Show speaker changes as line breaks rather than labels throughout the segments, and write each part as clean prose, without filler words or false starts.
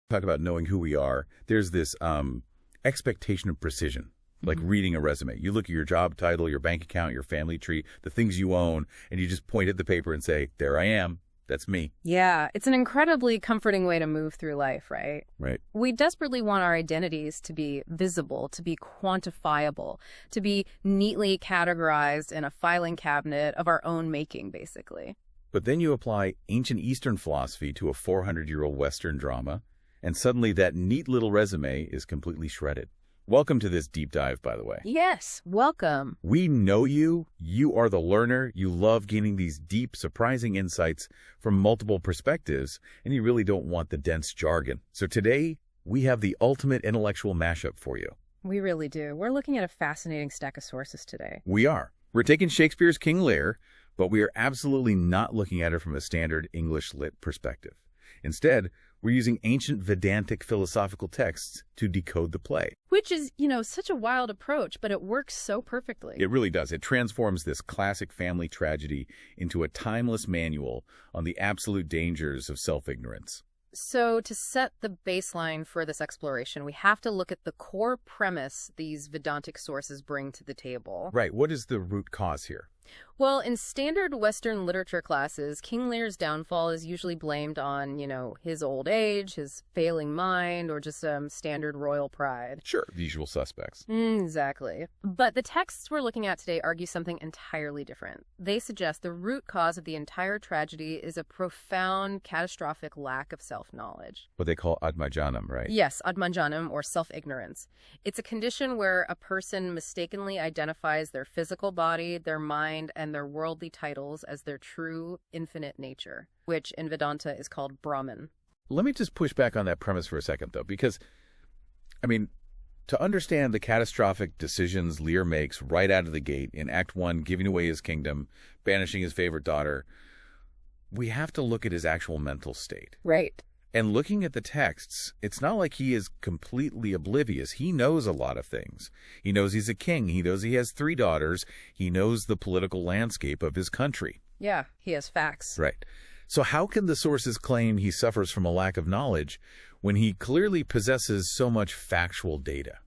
Talk about knowing who we are. There's this expectation of precision, like reading a resume. You look at your job title, your bank account, your family tree, the things you own, and you just point at the paper and say, there I am. That's me.
Yeah, it's an incredibly comforting way to move through life, right?
Right.
We desperately want our identities to be visible, to be quantifiable, to be neatly categorized in a filing cabinet of our own making, basically.
But then you apply ancient Eastern philosophy to a 400-year-old Western drama, and suddenly that neat little resume is completely shredded. Welcome to this deep dive, by the way.
Yes, welcome.
We know you. You are the learner. You love gaining these deep, surprising insights from multiple perspectives, and you really don't want the dense jargon. So today, we have the ultimate intellectual mashup for you.
We really do. We're looking at a fascinating stack of sources today.
We are. We're taking Shakespeare's King Lear, but we are absolutely not looking at it from a standard English lit perspective. Instead, we're using ancient Vedantic philosophical texts to decode the play.
Which is, such a wild approach, but it works so perfectly.
It really does. It transforms this classic family tragedy into a timeless manual on the absolute dangers of self-ignorance.
So to set the baseline for this exploration, we have to look at the core premise these Vedantic sources bring to the table.
Right. What is the root cause here?
Well, in standard Western literature classes, King Lear's downfall is usually blamed on, his old age, his failing mind, or just standard royal pride.
Sure, the usual suspects.
Exactly. But the texts we're looking at today argue something entirely different. They suggest the root cause of the entire tragedy is a profound, catastrophic lack of self-knowledge.
What they call admajanam, right?
Yes, admajanam, or self-ignorance. It's a condition where a person mistakenly identifies their physical body, their mind, and their worldly titles as their true, infinite nature, which in Vedanta is called Brahman.
Let me just push back on that premise for a second, though, because, to understand the catastrophic decisions Lear makes right out of the gate in Act 1, giving away his kingdom, banishing his favorite daughter, we have to look at his actual mental state.
Right.
And looking at the texts, it's not like he is completely oblivious. He knows a lot of things. He knows he's a king. He knows he has 3 daughters. He knows the political landscape of his country.
Yeah, he has facts.
Right. So how can the sources claim he suffers from a lack of knowledge when he clearly possesses so much factual data?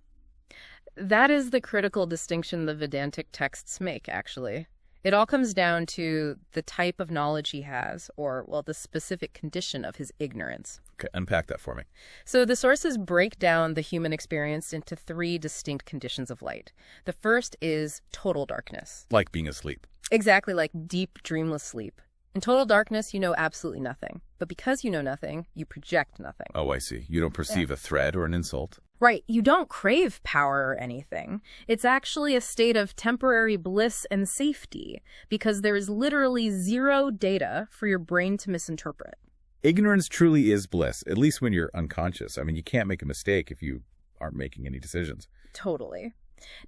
That is the critical distinction the Vedantic texts make, actually. It all comes down to the type of knowledge he has, or, the specific condition of his ignorance.
Okay, unpack that for me.
So the sources break down the human experience into 3 distinct conditions of light. The first is total darkness.
Like being asleep.
Exactly, like deep, dreamless sleep. In total darkness, you know absolutely nothing. But because you know nothing, you project nothing.
Oh, I see. You don't perceive a threat or an insult.
Right. You don't crave power or anything. It's actually a state of temporary bliss and safety because there is literally 0 data for your brain to misinterpret.
Ignorance truly is bliss, at least when you're unconscious. You can't make a mistake if you aren't making any decisions.
Totally.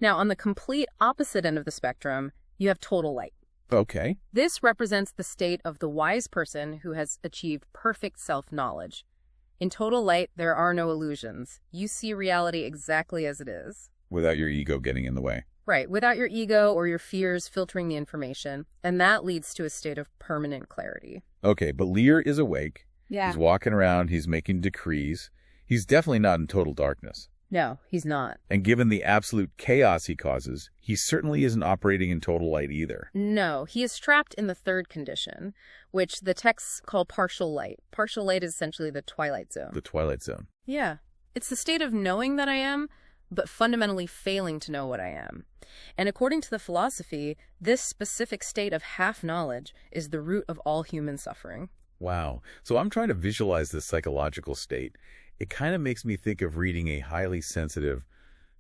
Now, on the complete opposite end of the spectrum, you have total light.
Okay.
This represents the state of the wise person who has achieved perfect self-knowledge. In total light, there are no illusions. You see reality exactly as it is.
Without your ego getting in the way.
Right, without your ego or your fears filtering the information. And that leads to a state of permanent clarity.
Okay, but Lear is awake.
Yeah.
He's walking around. He's making decrees. He's definitely not in total darkness.
No, he's not.
And given the absolute chaos he causes, he certainly isn't operating in total light either.
No, he is trapped in the third condition, which the texts call partial light. Partial light is essentially the twilight zone.
The twilight zone.
Yeah. It's the state of knowing that I am, but fundamentally failing to know what I am. And according to the philosophy, this specific state of half-knowledge is the root of all human suffering.
Wow. So I'm trying to visualize this psychological state. It kind of makes me think of reading a highly sensitive,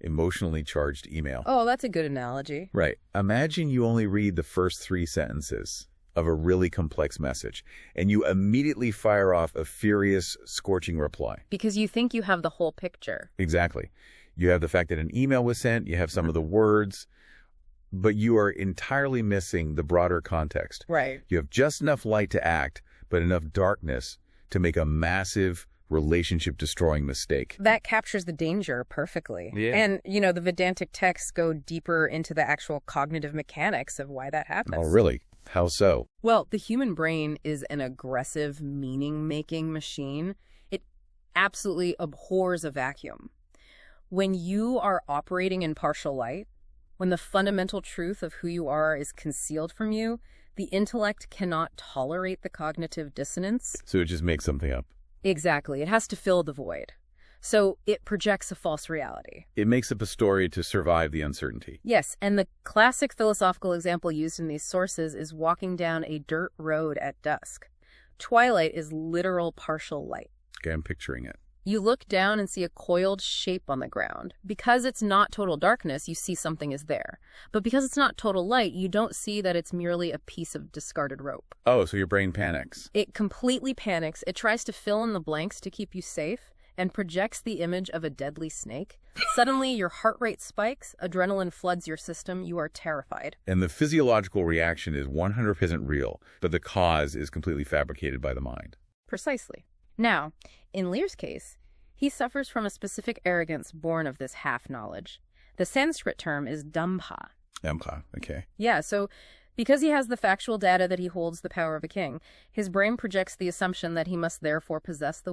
emotionally charged email.
Oh, that's a good analogy.
Right. Imagine you only read the first 3 sentences of a really complex message, and you immediately fire off a furious, scorching reply.
Because you think you have the whole picture.
Exactly. You have the fact that an email was sent, you have some of the words, but you are entirely missing the broader context.
Right.
You have just enough light to act, but enough darkness to make a massive, relationship-destroying mistake.
That captures the danger perfectly.
Yeah.
And, the Vedantic texts go deeper into the actual cognitive mechanics of why that happens.
Oh, really? How so?
Well, the human brain is an aggressive, meaning-making machine. absolutely abhors a vacuum. When you are operating in partial light, when the fundamental truth of who you are is concealed from you, the intellect cannot tolerate the cognitive dissonance.
So it just makes something up.
Exactly. It has to fill the void. So it projects a false reality.
It makes up a story to survive the uncertainty.
Yes, and the classic philosophical example used in these sources is walking down a dirt road at dusk. Twilight is literal partial light.
Okay, I'm picturing it.
You look down and see a coiled shape on the ground. Because it's not total darkness, you see something is there. But because it's not total light, you don't see that it's merely a piece of discarded rope.
Oh, so your brain panics.
It completely panics. It tries to fill in the blanks to keep you safe and projects the image of a deadly snake. Suddenly, your heart rate spikes, adrenaline floods your system, you are terrified.
And the physiological reaction is 100% real, but the cause is completely fabricated by the mind.
Precisely. Now, in Lear's case, he suffers from a specific arrogance born of this half-knowledge. The Sanskrit term is dambhaḥ.
Dambhaḥ, okay.
Yeah, so because he has the factual data that he holds the power of a king, his brain projects the assumption that he must therefore possess the